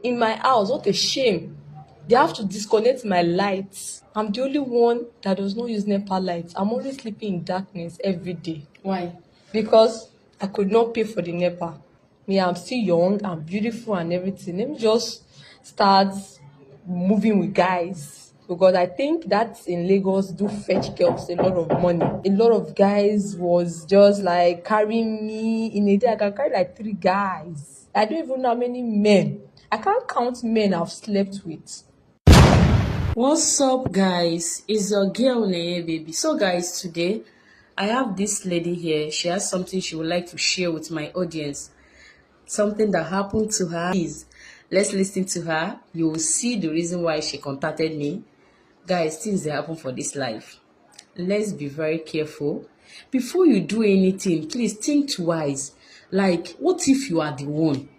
In my house, what a shame. They have to disconnect my lights. I'm the only one that does not use NEPA lights. I'm always sleeping in darkness every day. Why? Because I could not pay for the NEPA. Me, I'm still young, I'm beautiful and everything. Let me just start moving with guys. Because I think that in Lagos do fetch girls a lot of money. A lot of guys was just like carrying me in a day. I can carry like 3 guys. I don't even know how many men. I can't count men I've slept with. What's up, guys? It's your girl Neye baby. So, guys, today I have this lady here. She has something she would like to share with my audience. Something that happened to her. Please, let's listen to her. You will see the reason why she contacted me. Guys, things that happen for this life. Let's be very careful. Before you do anything, please think twice. Like, what if you are the one?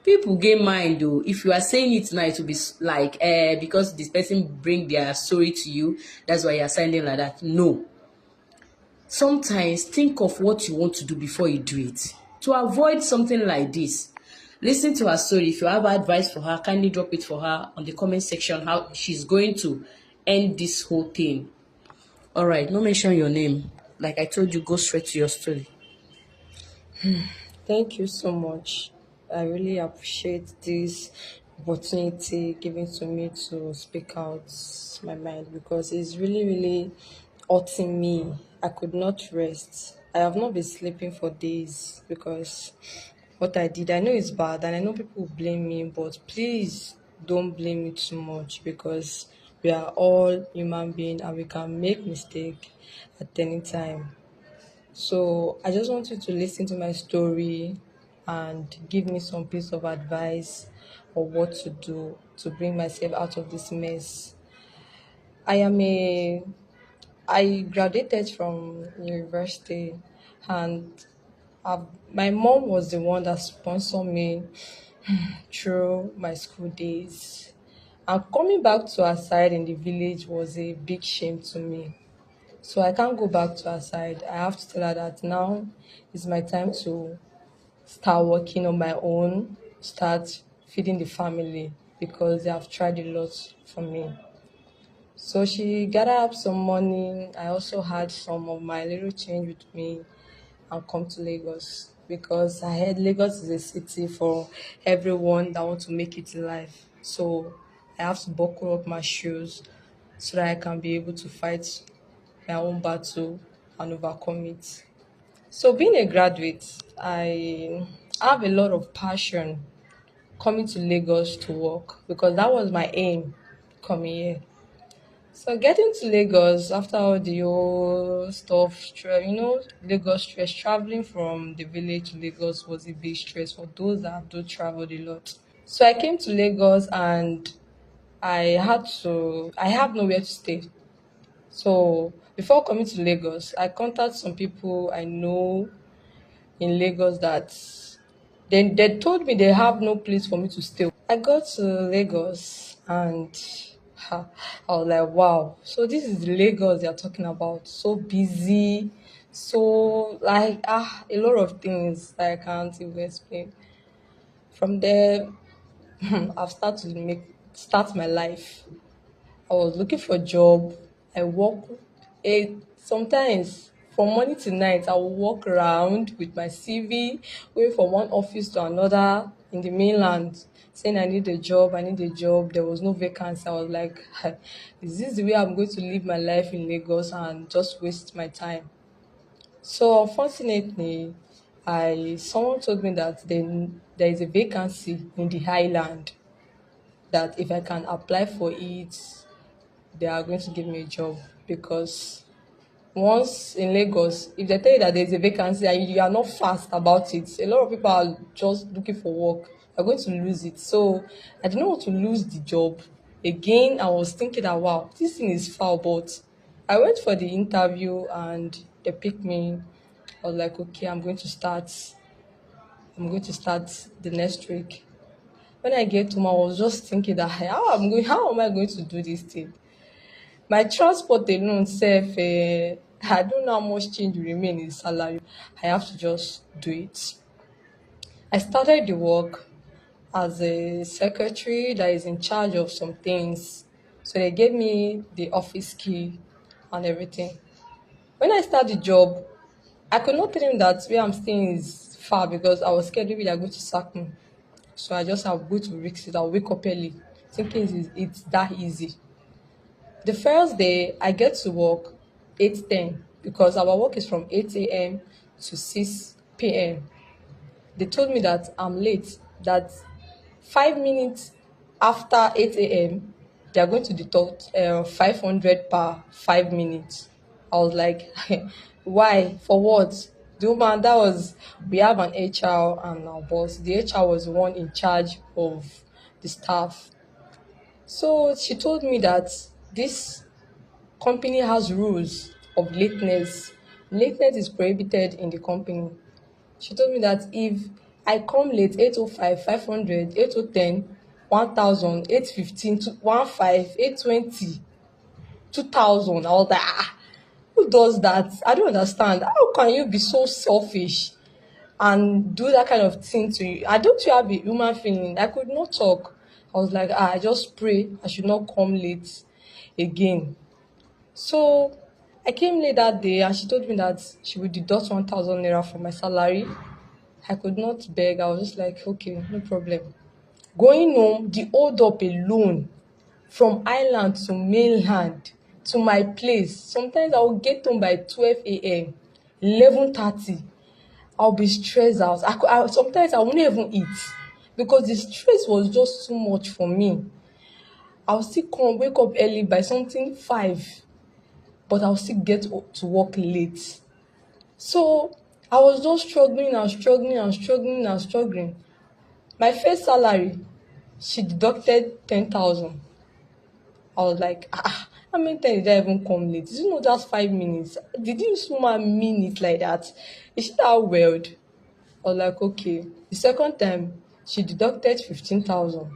People get mind though. If you are saying it now, it will be like because this person bring their story to you, that's why you're sounding like that. No. Sometimes think of what you want to do before you do it. To avoid something like this, listen to her story. If you have advice for her, kindly drop it for her on the comment section how she's going to end this whole thing. All right, no mention your name. Like I told you, go straight to your story. Thank you so much. I really appreciate this opportunity given to me to speak out my mind because it's really, really hurting me. I could not rest. I have not been sleeping for days because what I did, I know it's bad and I know people will blame me, but please don't blame me too much because we are all human beings and we can make mistake at any time. So I just want you to listen to my story and give me some piece of advice or what to do to bring myself out of this mess. I am a I graduated from university and my mom was the one that sponsored me through my school days. And coming back to her side in the village was a big shame to me. So I can't go back to her side. I have to tell her that now is my time to start working on my own, start feeding the family because they have tried a lot for me. So she gathered up some money. I also had some of my little change with me and come to Lagos because I heard Lagos is a city for everyone that want to make it in life. So I have to buckle up my shoes so that I can be able to fight my own battle and overcome it. So being a graduate, I have a lot of passion coming to Lagos to work because that was my aim coming here. So getting to Lagos after all the old stuff, Lagos stress, traveling from the village to Lagos was a big stress for those that have not traveled a lot. So I came to Lagos and I have nowhere to stay. So before coming to Lagos, I contacted some people I know in Lagos that then they told me they have no place for me to stay. I got to Lagos and I was like, wow. So this is the Lagos they're talking about. So busy, so like a lot of things that I can't even explain. From there, I've started to start my life. I was looking for a job. I work sometimes from morning to night. I will walk around with my CV, going from one office to another in the mainland, saying I need a job. I need a job. There was no vacancy. I was like, is this the way I'm going to live my life in Lagos and just waste my time? So unfortunately, I someone told me that there is a vacancy in the Highland that if I can apply for it, they are going to give me a job because once in Lagos, if they tell you that there's a vacancy and you are not fast about it, a lot of people are just looking for work. You're going to lose it. So I didn't want to lose the job. Again, I was thinking that wow, this thing is foul, but I went for the interview and they picked me. I was like, okay, I'm going to start the next week. When I get home, I was just thinking that how am I going to do this thing? My transport alone sef I don't know how much change will remain in salary. I have to just do it. I started the work as a secretary that is in charge of some things. So they gave me the office key and everything. When I start the job, I could not tell him that where I'm staying is far because I was scared maybe they're going to sack me. So I just have go to risk it. I'll wake up early, thinking it's that easy. The first day I get to work 8:10 because our work is from 8 a.m. to 6 p.m. They told me that I'm late, that 5 minutes after 8 a.m., they are going to deduct 500 per 5 minutes. I was like, why? For what? The woman that was, we have an HR and our boss. The HR was the one in charge of the staff. So she told me that this company has rules of lateness. Lateness is prohibited in the company. She told me that if I come late 8:05, 500, 8:10, 1,000, 8:15, 15, 8:20, 2,000. I was like, who does that? I don't understand. How can you be so selfish and do that kind of thing to you? I don't you have a human feeling? I could not talk. I was like, I just pray I should not come late again. So I came late that day and she told me that she would deduct 1,000 naira from my salary. I could not beg. I was just like, okay, no problem. Going home, the hold up alone from island to mainland to my place. Sometimes I will get home by 12 a.m., 11:30. I'll be stressed out. Sometimes I won't even eat because the stress was just too much for me. I'll still come, wake up early by something 5, but I'll still get to work late. So I was just struggling and struggling and struggling and struggling. My first salary, she deducted 10,000. I was like, how many times did I even come late? Is it not just 5 minutes? Did you woman mean it like that? Is she that weird? I was like, okay. The second time, she deducted 15,000.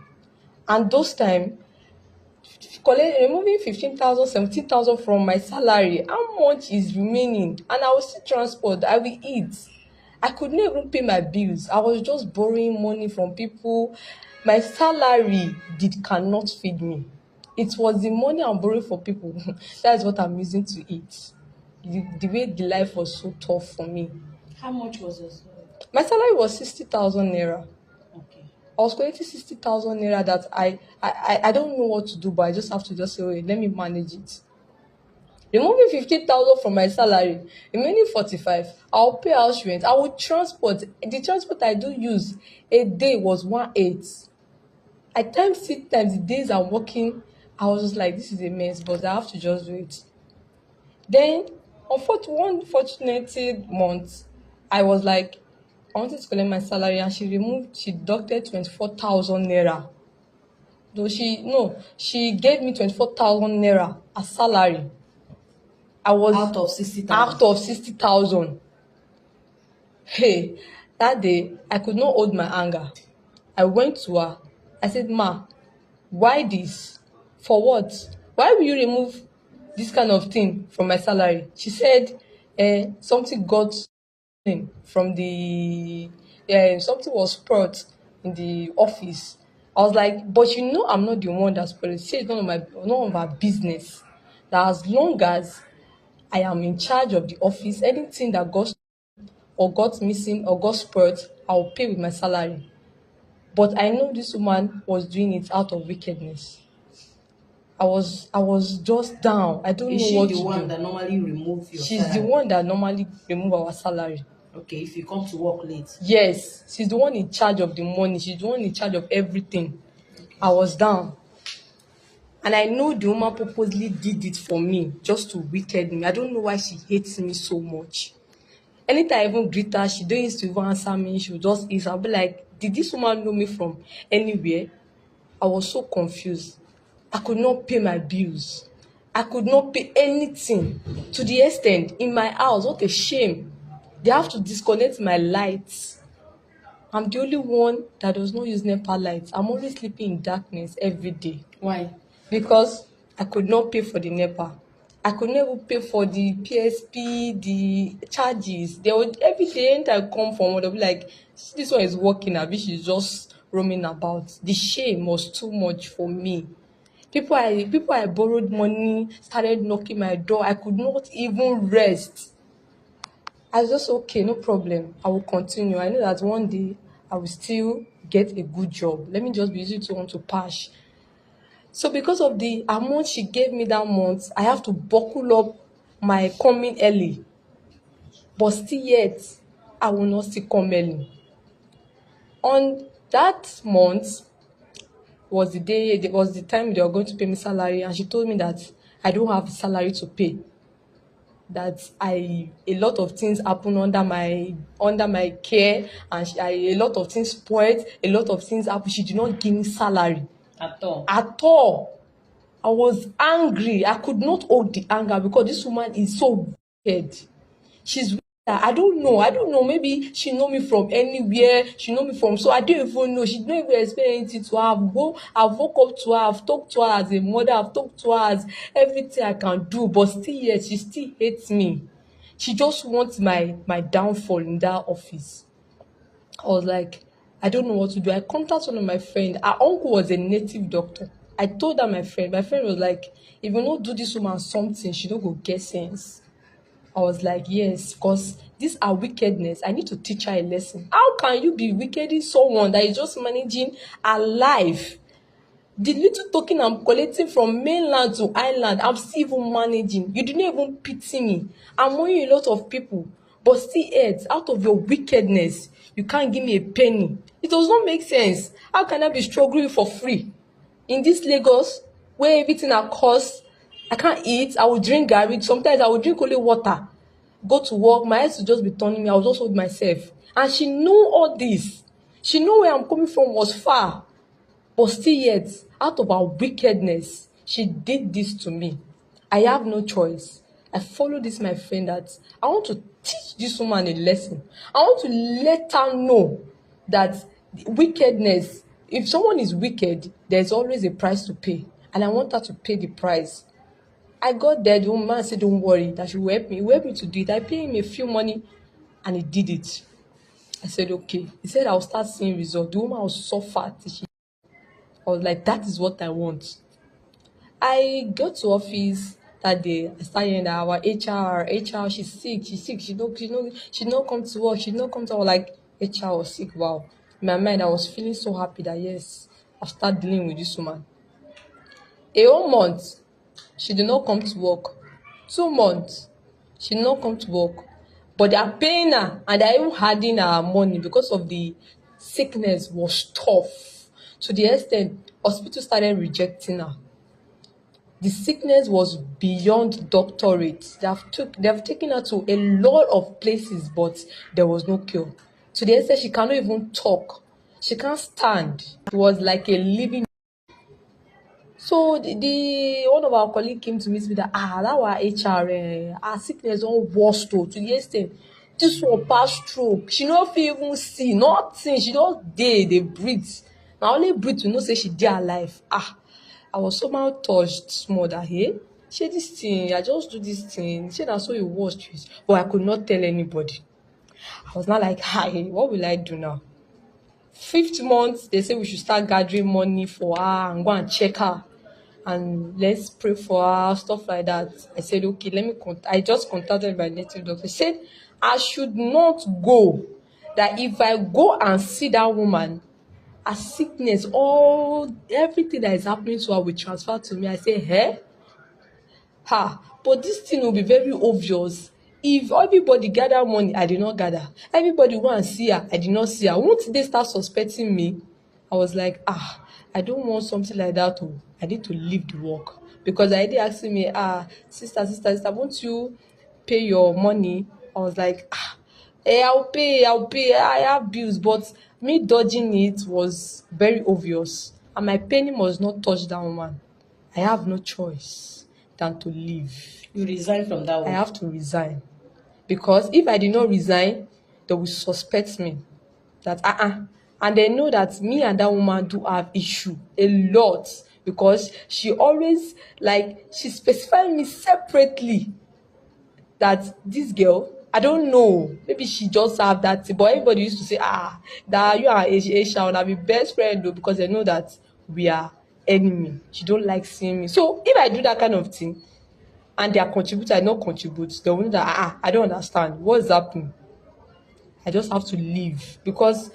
And those time, removing 15,000, 17,000 from my salary, how much is remaining? And I will still transport, I will eat. I could not even pay my bills. I was just borrowing money from people. My salary cannot feed me. It was the money I'm borrowing for people. That's what I'm using to eat. The way the life was so tough for me. How much was it? My salary was 60,000 naira. Okay. I was collecting 60,000 naira that I don't know what to do, but I just have to just say, wait, let me manage it. Removing 15,000 from my salary, remaining 45, I'll pay house rent. I will transport. The transport I do use a day was 1/8. I times it times the days I'm working. I was just like, this is a mess, but I have to just do it. Then, on one fortunate month, I was like, I wanted to collect my salary, and she deducted 24,000 naira. Though she gave me 24,000 naira as salary. I was Out of 60,000. out of 60,000. Hey, that day I could not hold my anger. I went to her. I said, Ma, why this? For what? Why will you remove this kind of thing from my salary? She said, something got in from the something was spoiled in the office. I was like, but I'm not the one that spoiled it. She said, it's none of our business. That as long as I am in charge of the office, anything that got missing or got spoiled, I will pay with my salary. But I know this woman was doing it out of wickedness. I was just down. I don't Is know she what the to one do. that normally remove your She's the salary? one that normally remove our salary. Okay, if you come to work late. Yes, she's the one in charge of the money. She's the one in charge of everything. I was down. And I know the woman purposely did it for me, just to wicked me. I don't know why she hates me so much. Anytime I even greet her, she don't used to even answer me. She would just eat. I'll be like, did this woman know me from anywhere? I was so confused. I could not pay my bills. I could not pay anything. To the extent, in my house, what a shame. They have to disconnect my lights. I'm the only one that does not use NEPA lights. I'm always sleeping in darkness every day. Why? Because I could not pay for the NEPA. I could never pay for the PSP, the charges. They would every day anytime I come from, they'll be like, this one is working, abi she's just roaming about. The shame was too much for me. People I borrowed money started knocking my door. I could not even rest. I was just okay, no problem. I will continue. I know that one day I will still get a good job. Let me just be using to want to pass. So because of the amount she gave me that month, I have to buckle up my coming early. But still yet, I will not still come early. On that month was the time they were going to pay me salary, and she told me that I don't have salary to pay. That a lot of things happen under my care, and a lot of things spoiled, a lot of things happen. She did not give me salary At all. at all. I was angry. I could not hold the anger because this woman is so wicked. She's wicked. I don't know. Maybe she know me from anywhere. She know me from, so I don't even know. She don't even expect anything to her. I've woke up to her. I've talked to her as a mother. I've talked to her as everything I can do. But still, yet she still hates me. She just wants my downfall in that office. I was like, I don't know what to do. I contacted one of my friends. Her uncle was a native doctor. I told her my friend. My friend was like, if you don't do this woman something, she don't go get sense. I was like, yes, because these are wickedness. I need to teach her a lesson. How can you be wicked in someone that is just managing her life? The little token I'm collecting from mainland to island, I'm still even managing. You didn't even pity me. I'm owing a lot of people. But still yet, out of your wickedness, you can't give me a penny. It does not make sense. How can I be struggling for free? In this Lagos, where everything are cost, I can't eat. I will drink garri. Sometimes I will drink only water. Go to work, my eyes will just be turning me. I will just hold myself. And she knew all this. She knew where I'm coming from was far. But still yet, out of her wickedness, she did this to me. I have no choice. I follow this, my friend, that I want to teach this woman a lesson. I want to let her know that wickedness, if someone is wicked, there's always a price to pay. And I want her to pay the price. I got there, the woman said, don't worry, that she will help me. He will help me to do it. I pay him a few money, and he did it. I said, okay. He said, I'll start seeing results. The woman was so fat. I was like, that is what I want. I got to office that day. I started hearing that our HR, she's sick, she not come to work, she not come to work. Like, HR was sick, wow. In my mind, I was feeling so happy that, yes, I'll start dealing with this woman. A whole month, she did not come to work. 2 months, she did not come to work. But they are paying her, and they're even adding her money because of the sickness was tough. To the extent, hospital started rejecting her. The sickness was beyond doctorate. They have taken her to a lot of places, but there was no cure. To the extent she cannot even talk. She can't stand. It was like a living. So the one of our colleagues came to meet me that that was HR, our sickness don't worse to the extent. This one pass through. She not fit even see nothing. She just they breathe. Now only breathe to know say she dey alive. I was somehow touched small that hey, shey this thing, I just do this thing. Shey na so you watch it. But I could not tell anybody. I was not like, hi, what will I do now? 5th month, they say we should start gathering money for her and go and check her. And let's pray for her, stuff like that. I said, okay, I just contacted my native doctor. He said, I should not go. That if I go and see that woman, her sickness, everything that is happening to her will transfer to me. I say, but this thing will be very obvious. If everybody gather money, I did not gather. Everybody want and see her, I did not see her. Won't they start suspecting me? I was like, I don't want something like that. I need to leave the work. Because I did asking me, sister, won't you pay your money? I was like, I'll pay. I have bills. But me dodging it was very obvious. And my penny must not touch that woman. I have no choice than to leave. You resign from that I one. have to resign. Because if I did not resign, they will suspect me. That and they know that me and that woman do have issue a lot. Because she always, she specified me separately that this girl, I don't know. Maybe she just have that thing. But everybody used to say, that you are Aisha and I'll be best friend though, because they know that we are enemy. She don't like seeing me. So if I do that kind of thing and they are contributing, I not contribute, they will know that I don't understand. What's happening? I just have to leave because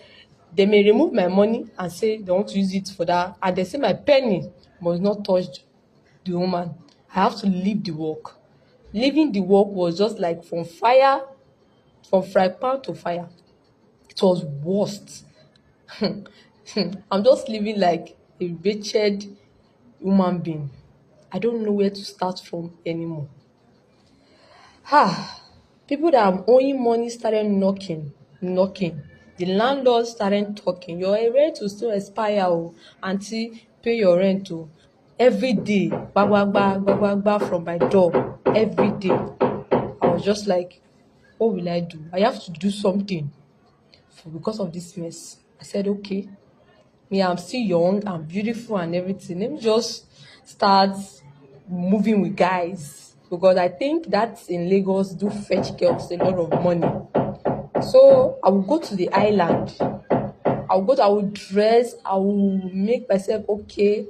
they may remove my money and say they want to use it for that. And they say my penny must not touch the woman. I have to leave the work. Leaving the work was just like from fry pan to fire. It was worst. I'm just living like a wretched human being. I don't know where to start from anymore. People that I'm owing money started knocking. The landlord started talking. Your rent will still expire, oh. Auntie, pay your rent, oh. Every day, ba from my door. Every day. I was just like, what will I do? I have to do something because of this mess. I said, okay, me, I'm still young, I'm beautiful and everything. Let me just start moving with guys because I think that in Lagos do fetch girls a lot of money. So I will go to the island. I will dress, I will make myself okay.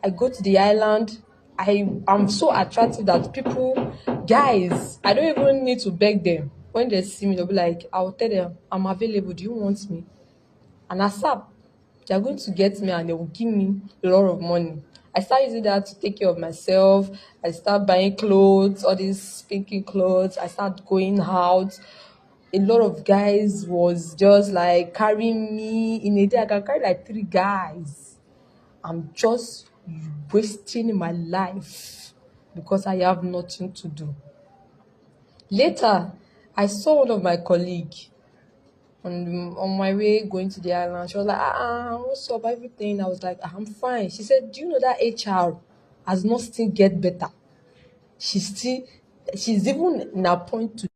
I go to the island. I'm so attractive that guys, I don't even need to beg them. When they see me, they'll be like, I'll tell them, I'm available. Do you want me? And ASAP, they're going to get me and they will give me a lot of money. I start using that to take care of myself. I start buying clothes, all these pinky clothes. I start going out. A lot of guys was just like carrying me. In a day, I can carry like 3 guys. I'm just wasting my life because I have nothing to do. Later, I saw one of my colleagues on my way going to the island. She was like, what's up, everything? I was like, I'm fine. She said, do you know that HR has not still get better? She's even in a point to.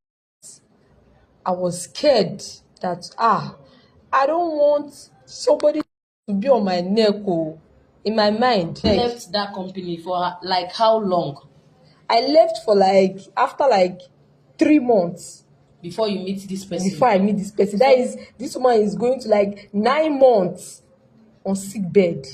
I was scared that I don't want somebody to be on my neck. In my mind, You left that company for like how long? I left for after 3 months. Before you meet this person? Before I meet this person. That is, this woman is going to 9 months on sick bed.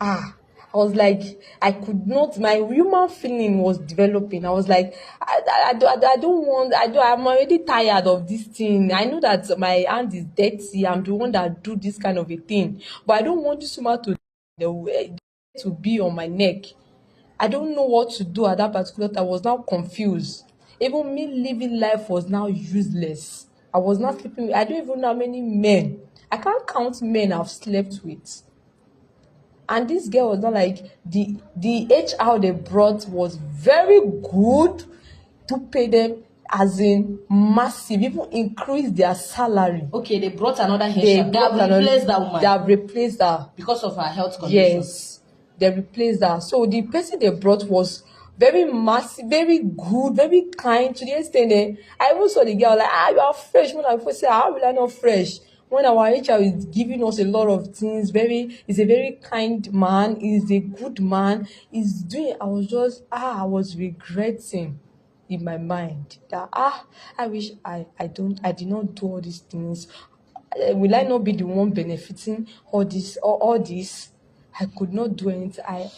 I was like, I could not, my human feeling was developing. I was like, I don't want, I'm already tired of this thing. I know that my hand is dirty. I'm the one that do this kind of a thing. But I don't want this woman to be on my neck. I don't know what to do at that particular time. I was now confused. Even me living life was now useless. I was not sleeping with, I don't even know how many men. I can't count men I've slept with. And this girl was not like the HR they brought was very good to pay them, as in massive, even increase their salary. Okay, they brought another HR. They have replaced that woman. They have replaced her because of her health condition. Yes, they replaced her. So the person they brought was very massive, very good, very kind, to the extent that I even saw the girl like, you are fresh. When I first say, how will I not fresh? When our HR is giving us a lot of things, he's a very kind man, he's a good man, he's doing, I was regretting in my mind that I wish I did not do all these things. Will I not be the one benefiting all this? I could not do anything. I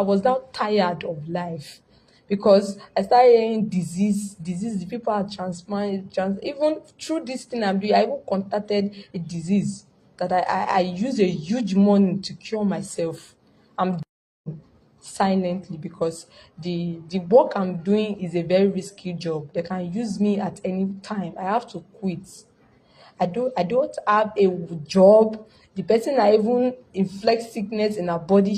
was now tired of life because I started hearing disease. The people are even through this thing I'm doing. I even contacted a disease that I use a huge money to cure myself. I'm silently because the work I'm doing is a very risky job. They can use me at any time. I have to quit. I don't have a job. The person I even inflict sickness in her body,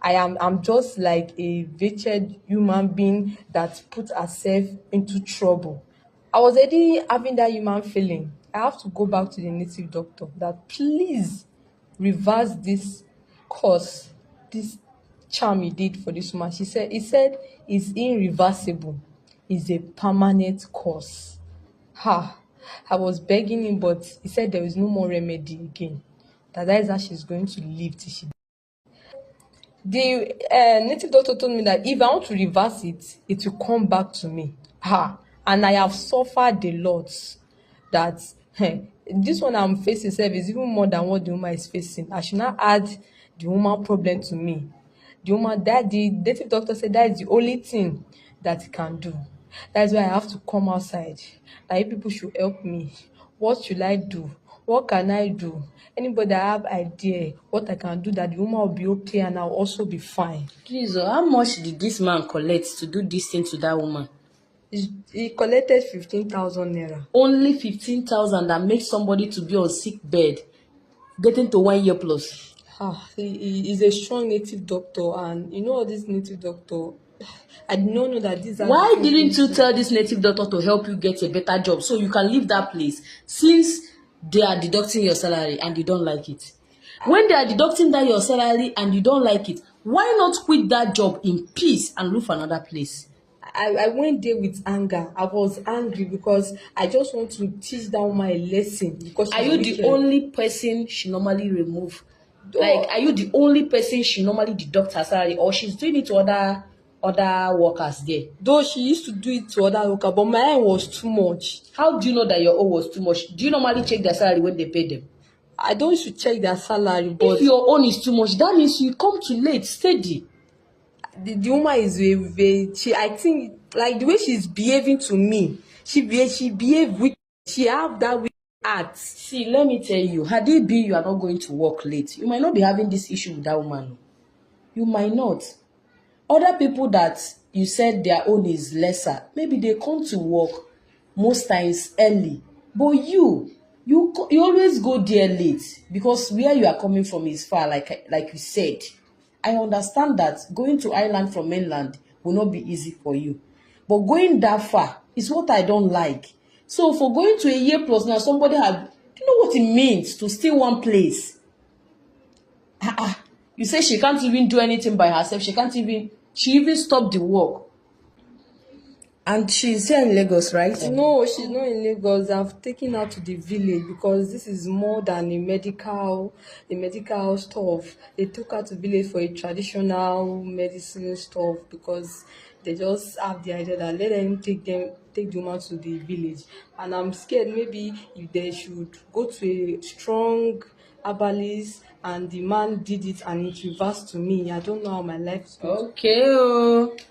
I'm just like a wretched human being that put herself into trouble. I was already having that human feeling. I have to go back to the native doctor that please reverse this course, this charm you did for this woman. He said it's irreversible. It's a permanent course. I was begging him, but he said there is no more remedy again. That is how she's going to live till she. The native doctor told me that if I want to reverse it, it will come back to me. and I have suffered a lot. That this one I'm facing sef is even more than what the woman is facing. I should not add the woman problem to me. The woman that the native doctor said that is the only thing that he can do. That's why I have to come outside. That you people should help me. What should I do? What can I do? Anybody that have idea what I can do that the woman will be okay and I'll also be fine. Please, how much did this man collect to do this thing to that woman? He collected 15,000 naira. Only 15,000 that makes somebody to be on sick bed, getting to 1 year plus. He's a strong native doctor, and you know all this native doctor. I did not know that these are. Why didn't you tell this native doctor to help you get a better job so you can leave that place, since they are deducting your salary and you don't like it? When they are deducting that your salary and you don't like it, why not quit that job in peace and look for another place? I went there with anger. I was angry because I just want to teach that woman a lesson. Because are you the only person she normally remove? Like, are you the only person she normally deduct her salary, or she's doing it to other workers there? Though she used to do it to other workers, but my own was too much. How do you know that your own was too much? Do you normally check their salary when they pay them? I don't used to check their salary, but if your own is too much, that means you come too late, steady. The woman is very I think like the way she's behaving to me, she behave weak. She have that weak heart. See, let me tell you, had it be you are not going to work late, you might not be having this issue with that woman. You might not. Other people that you said their own is lesser, maybe they come to work most times early, but you always go there late because where you are coming from is far, like you said. I understand that going to island from mainland will not be easy for you, but going that far is what I don't like. So for going to a year plus now, somebody have, do you know what it means to stay one place? You say she can't even do anything by herself. She even stopped the work. And she's here in Lagos, right? No, she's not in Lagos. I've taken her to the village because this is more than a medical stuff. They took her to village for a traditional medicine stuff because they just have the idea that let them take the woman to the village. And I'm scared maybe if they should go to a strong herbalist and the man did it and it reversed to me. I don't know how my life is going. Okay.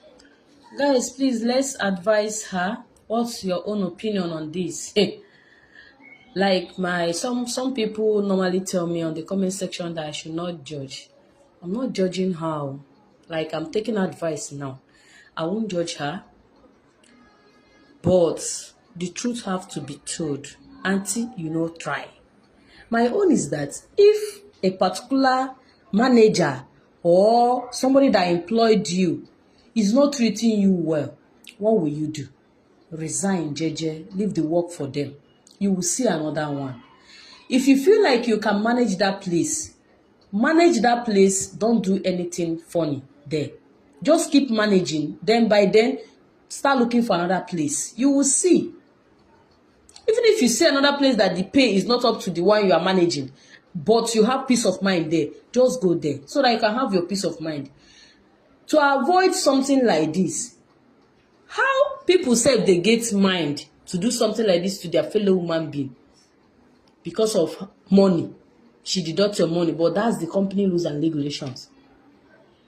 Guys, please, let's advise her. What's your own opinion on this? Like some people normally tell me on the comment section that I should not judge. I'm not judging her. Like, I'm taking advice now. I won't judge her. But the truth have to be told. Auntie, try. My own is that if a particular manager or somebody that employed you is not treating you well, what will you do? Resign, jeje, leave the work for them. You will see another one. If you feel like you can manage that place, don't do anything funny there. Just keep managing, then by then, start looking for another place. You will see. Even if you see another place that the pay is not up to the one you are managing, but you have peace of mind there, just go there so that you can have your peace of mind. To avoid something like this, how people say they get mind to do something like this to their fellow human being because of money. She deducts your money, but that's the company rules and regulations.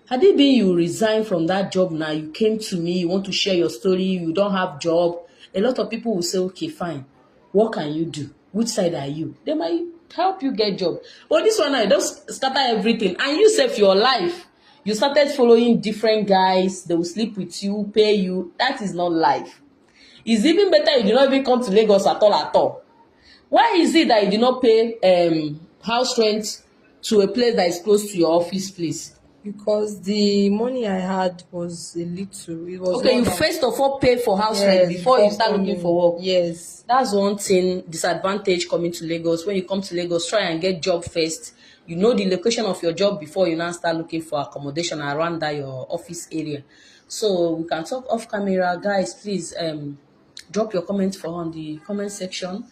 Had it been you resign from that job now, you came to me, you want to share your story, you don't have job, a lot of people will say, okay, fine, what can you do? Which side are you? They might help you get job. But this one, I just scatter everything. And you save your life. You started following different guys, they will sleep with you, pay you. That is not life. It's even better you do not even come to Lagos at all. Why is it that you do not pay house rent to a place that is close to your office place? Because the money I had was a little. It was okay. You first of all pay for house rent before you start looking for work. Yes, that's one thing. Disadvantage coming to Lagos. When you come to Lagos, try and get job first. You know the location of your job before you now start looking for accommodation around that your office area. So we can talk off camera, guys. Please drop your comments on the comment section.